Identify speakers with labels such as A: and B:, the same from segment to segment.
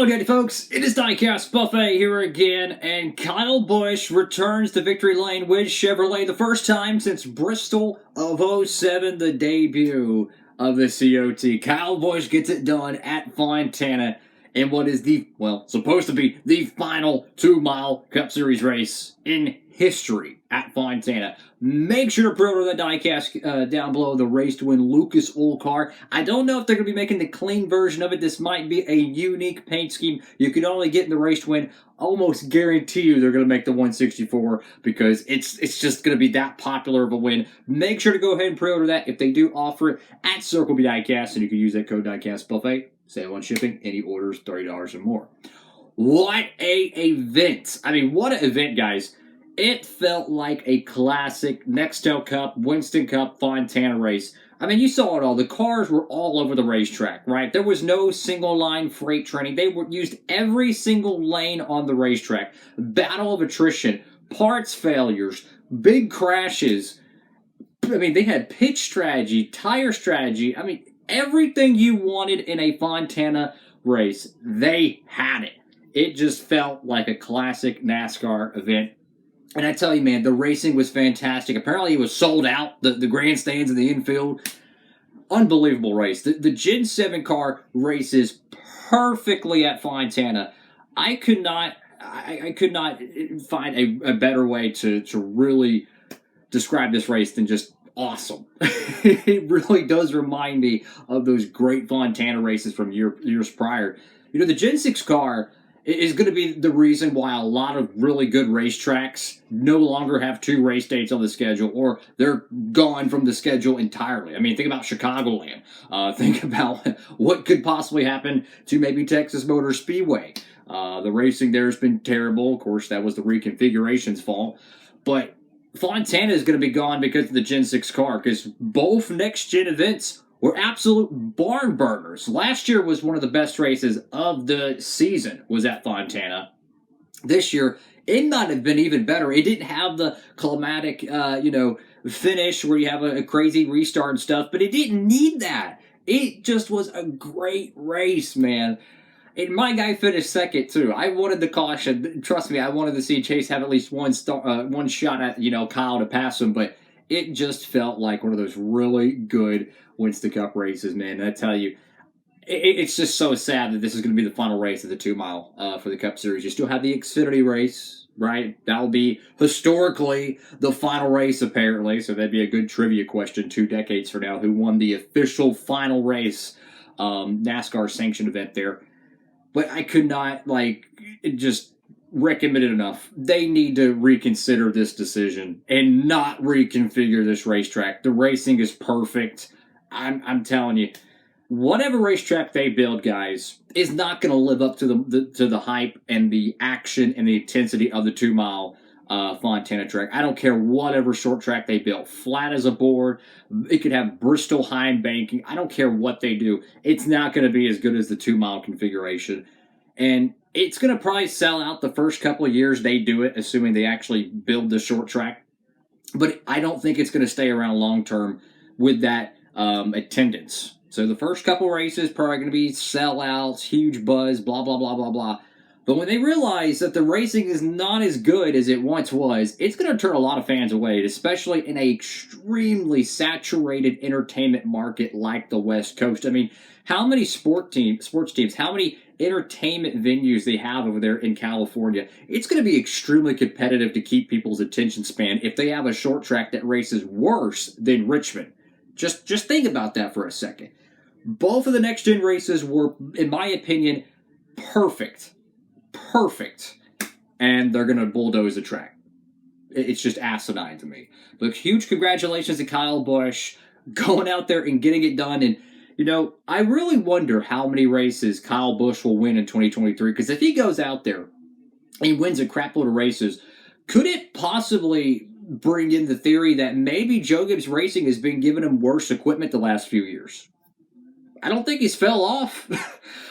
A: Howdy, folks. It is Diecastbuffet here again, and Kyle Busch returns to victory lane with Chevrolet the first time since Bristol of '07, the debut of the COT. Kyle Busch gets it done at Fontana in what is supposed to be the final 2-mile Cup Series race in history at Fontana. Make sure to pre-order that diecast down below, the race to win Lucas Oil car. I don't know if they're going to be making the clean version of it. This might be a unique paint scheme you can only get in the race to win. Almost guarantee you they're going to make the 164 because it's just going to be that popular of a win. Make sure to go ahead and pre-order that if they do offer it at Circle B Diecast, and you can use that code DIECASTbuffet. Save on shipping. Any orders $30 or more. What a event! I mean, what an event, guys. It felt like a classic Nextel Cup, Winston Cup, Fontana race. I mean, you saw it all. The cars were all over the racetrack, right? There was no single line freight training. They used every single lane on the racetrack. Battle of attrition, parts failures, big crashes. I mean, they had pitch strategy, tire strategy. I mean, everything you wanted in a Fontana race, they had it. It just felt like a classic NASCAR event. And I tell you, man, the racing was fantastic. Apparently, it was sold out, the grandstands in the infield. Unbelievable race. The Gen 7 car races perfectly at Fontana. I could not find a better way to really describe this race than just awesome. It really does remind me of those great Fontana races from years prior. You know, the Gen 6 car is going to be the reason why a lot of really good racetracks no longer have 2 race dates on the schedule, or they're gone from the schedule entirely. I mean, think about Chicagoland. Think about what could possibly happen to maybe Texas Motor Speedway. The racing there has been terrible. Of course, that was the reconfiguration's fault. But Fontana is going to be gone because of the Gen 6 car, because both next-gen events were absolute barn burners. Last year was one of the best races of the season, was at Fontana. This year, it might have been even better. It didn't have the climatic, finish where you have a crazy restart and stuff, but it didn't need that. It just was a great race, man. And my guy finished second, too. I wanted the caution. Trust me, I wanted to see Chase have at least one shot at, Kyle to pass him, but it just felt like one of those really good Winston Cup races, man. And I tell you, it's just so sad that this is going to be the final race of the 2-mile for the Cup Series. You still have the Xfinity race, right? That will be historically the final race, apparently. So that'd be a good trivia question 2 decades from now. Who won the official final race, NASCAR sanctioned event there? But I could not, just recommend it enough. They need to reconsider this decision and not reconfigure this racetrack. The racing is perfect. I'm telling you, whatever racetrack they build, guys, is not going to live up to the hype and the action and the intensity of the 2-mile Fontana track. I don't care whatever short track they built. Flat as a board. It could have Bristol high banking. I don't care what they do. It's not going to be as good as the 2-mile configuration. And it's going to probably sell out the first couple of years they do it, assuming they actually build the short track. But I don't think it's going to stay around long term with that attendance. So the first couple races probably going to be sellouts, huge buzz, blah, blah, blah, blah, blah. But when they realize that the racing is not as good as it once was, it's going to turn a lot of fans away, especially in an extremely saturated entertainment market like the West Coast. I mean, how many sports teams, how many entertainment venues they have over there in California? It's going to be extremely competitive to keep people's attention span if they have a short track that races worse than Richmond. Just think about that for a second. Both of the next-gen races were, in my opinion, perfect. And they're going to bulldoze the track. It's just asinine to me. But huge congratulations to Kyle Busch going out there and getting it done. And, I really wonder how many races Kyle Busch will win in 2023. Because if he goes out there and wins a crap load of races, could it possibly bring in the theory that maybe Joe Gibbs Racing has been giving him worse equipment the last few years? I don't think he's fell off.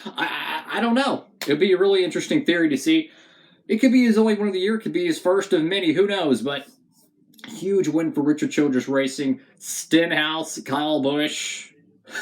A: I don't know. It'll be a really interesting theory to see. It could be his only win of the year. It could be his first of many. Who knows? But huge win for Richard Childress Racing. Stenhouse, Kyle Busch.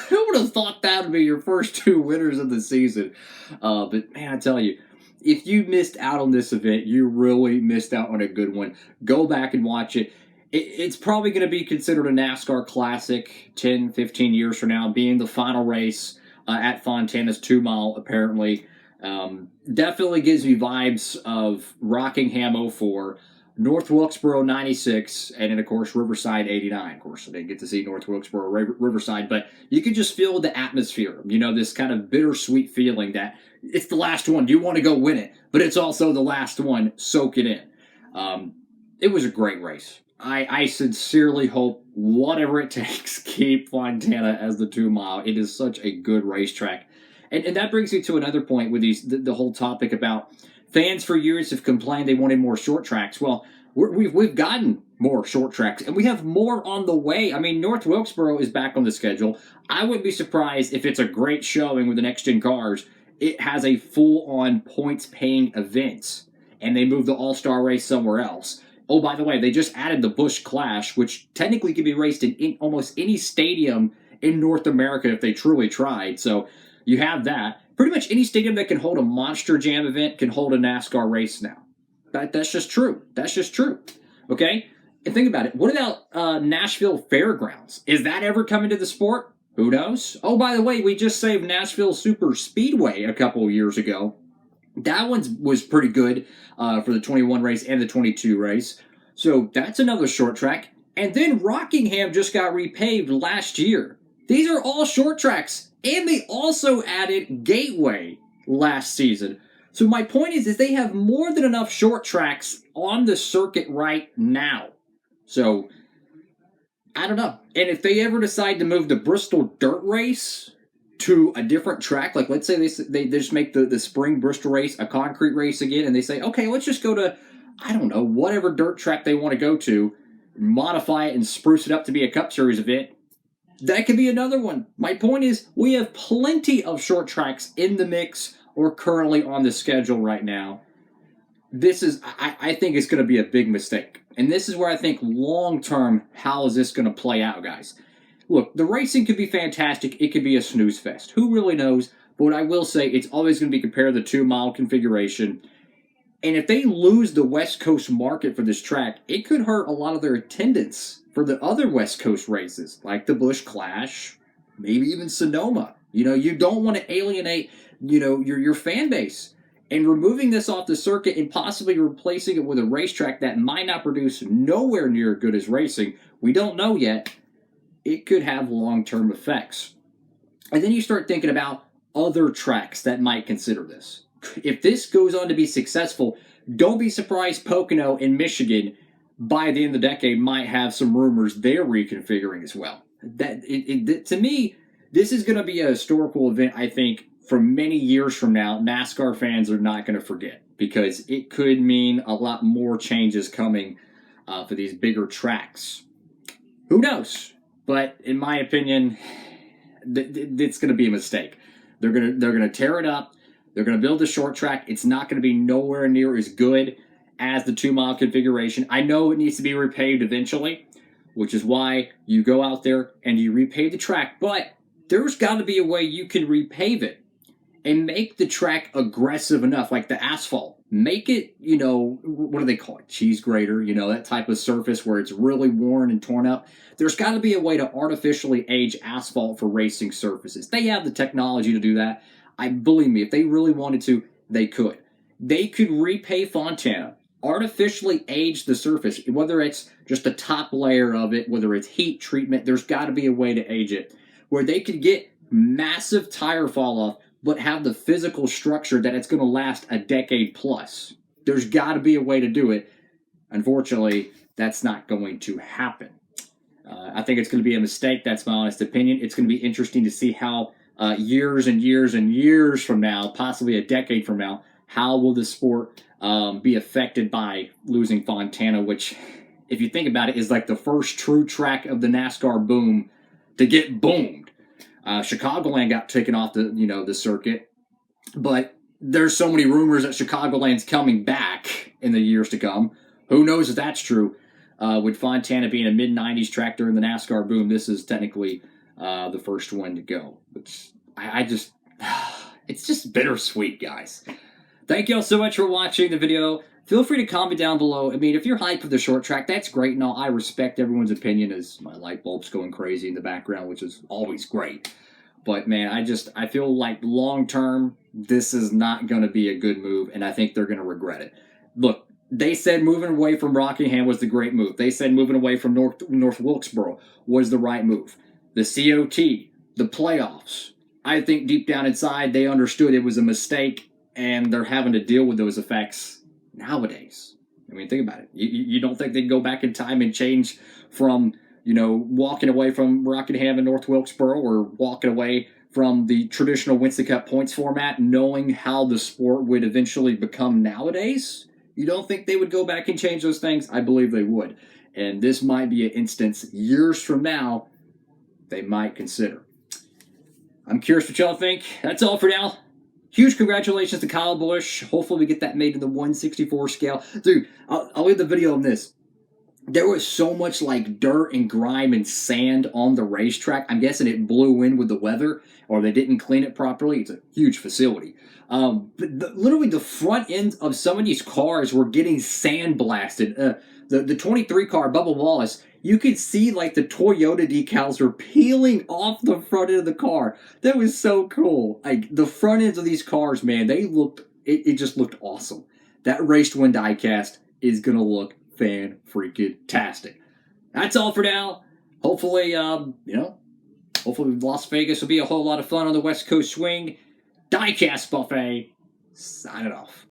A: Who would have thought that would be your first two winners of the season? But man, I tell you, if you missed out on this event, you really missed out on a good one. Go back and watch it. It's probably going to be considered a NASCAR classic 10, 15 years from now, being the final race at Fontana's 2 mile, apparently. Definitely gives me vibes of Rockingham '04, North Wilkesboro '96, and then, of course, Riverside '89. Of course, I didn't get to see North Wilkesboro Riverside, but you can just feel the atmosphere, this kind of bittersweet feeling that it's the last one. You want to go win it, but it's also the last one. Soak it in. It was a great race. I sincerely hope, whatever it takes, keep Fontana as the 2 mile. It is such a good racetrack. And that brings me to another point with the whole topic about fans for years have complained they wanted more short tracks. Well, we've gotten more short tracks, and we have more on the way. I mean, North Wilkesboro is back on the schedule. I wouldn't be surprised if it's a great showing with the next-gen cars. It has a full-on points-paying event, and they move the All-Star race somewhere else. Oh, by the way, they just added the Busch Clash, which technically can be raced in almost any stadium in North America if they truly tried. So you have that. Pretty much any stadium that can hold a Monster Jam event can hold a NASCAR race now. That's just true. That's just true. Okay? And think about it. What about Nashville Fairgrounds? Is that ever coming to the sport? Who knows? Oh, by the way, we just saved Nashville Super Speedway a couple of years ago. That one was pretty good for the 21 race and the 22 race. So that's another short track. And then Rockingham just got repaved last year. These are all short tracks. And they also added Gateway last season. So my point is they have more than enough short tracks on the circuit right now. So, I don't know. And if they ever decide to move the Bristol Dirt Race to a different track, like let's say they just make the spring Bristol race a concrete race again, and they say, okay, let's just go to, I don't know, whatever dirt track they want to go to, modify it and spruce it up to be a Cup Series event, that could be another one. My point is we have plenty of short tracks in the mix or currently on the schedule right now. This is, I think it's going to be a big mistake. And this is where I think long-term, how is this going to play out, guys? Look, the racing could be fantastic. It could be a snooze fest. Who really knows? But what I will say, it's always going to be compared to the 2 mile configuration. And if they lose the West Coast market for this track, it could hurt a lot of their attendance for the other West Coast races, like the Busch Clash, maybe even Sonoma. You don't want to alienate, your fan base. And removing this off the circuit and possibly replacing it with a racetrack that might not produce nowhere near as good as racing, we don't know yet. It could have long-term effects. And then you start thinking about other tracks that might consider this. If this goes on to be successful, don't be surprised Pocono in Michigan by the end of the decade might have some rumors they're reconfiguring as well. To me, this is going to be a historical event, I think, for many years from now. NASCAR fans are not going to forget because it could mean a lot more changes coming for these bigger tracks. Who knows? But in my opinion, it's going to be a mistake. They're going to tear it up. They're going to build a short track. It's not going to be nowhere near as good as the 2-mile configuration. I know it needs to be repaved eventually, which is why you go out there and you repave the track. But there's got to be a way you can repave it and make the track aggressive enough, like the asphalt. Make it, what do they call it? Cheese grater, that type of surface where it's really worn and torn up. There's got to be a way to artificially age asphalt for racing surfaces. They have the technology to do that. Believe me, if they really wanted to, they could. They could repave Fontana, artificially age the surface, whether it's just the top layer of it, whether it's heat treatment, there's got to be a way to age it, where they could get massive tire fall off, but have the physical structure that it's going to last a decade plus. There's got to be a way to do it. Unfortunately, that's not going to happen. I think it's going to be a mistake. That's my honest opinion. It's going to be interesting to see how years and years and years from now, possibly a decade from now, how will the sport be affected by losing Fontana, which, if you think about it, is like the first true track of the NASCAR boom to get boomed. Chicagoland got taken off the circuit, but there's so many rumors that Chicagoland's coming back in the years to come. Who knows if that's true? With Fontana being a mid-'90s track during the NASCAR boom, this is technically the first one to go. Which I just, it's just bittersweet, guys. Thank y'all so much for watching the video. Feel free to comment down below. I mean, if you're hyped for the short track, that's great and all. I respect everyone's opinion as my light bulb's going crazy in the background, which is always great. But, man, I feel like long-term, this is not going to be a good move, and I think they're going to regret it. Look, they said moving away from Rockingham was the great move. They said moving away from North Wilkesboro was the right move. The COT, the playoffs, I think deep down inside they understood it was a mistake, and they're having to deal with those effects nowadays. I mean, think about it. You don't think they'd go back in time and change from, walking away from Rockingham and North Wilkesboro or walking away from the traditional Winston Cup points format, knowing how the sport would eventually become nowadays? You don't think they would go back and change those things? I believe they would. And this might be an instance years from now they might consider. I'm curious what y'all think. That's all for now. Huge congratulations to Kyle Busch. Hopefully we get that made in the 1/64 scale. Dude, I'll leave the video on this. There was so much like dirt and grime and sand on the racetrack. I'm guessing it blew in with the weather or they didn't clean it properly. It's a huge facility. But literally the front ends of some of these cars were getting sandblasted. The 23 car, Bubba Wallace, you could see like the Toyota decals were peeling off the front end of the car. That was so cool. Like the front ends of these cars, man, it just looked awesome. That race to win diecast is gonna look fan-freaking-tastic. That's all for now. Hopefully, hopefully Las Vegas will be a whole lot of fun on the West Coast swing. Diecast Buffet, signing off.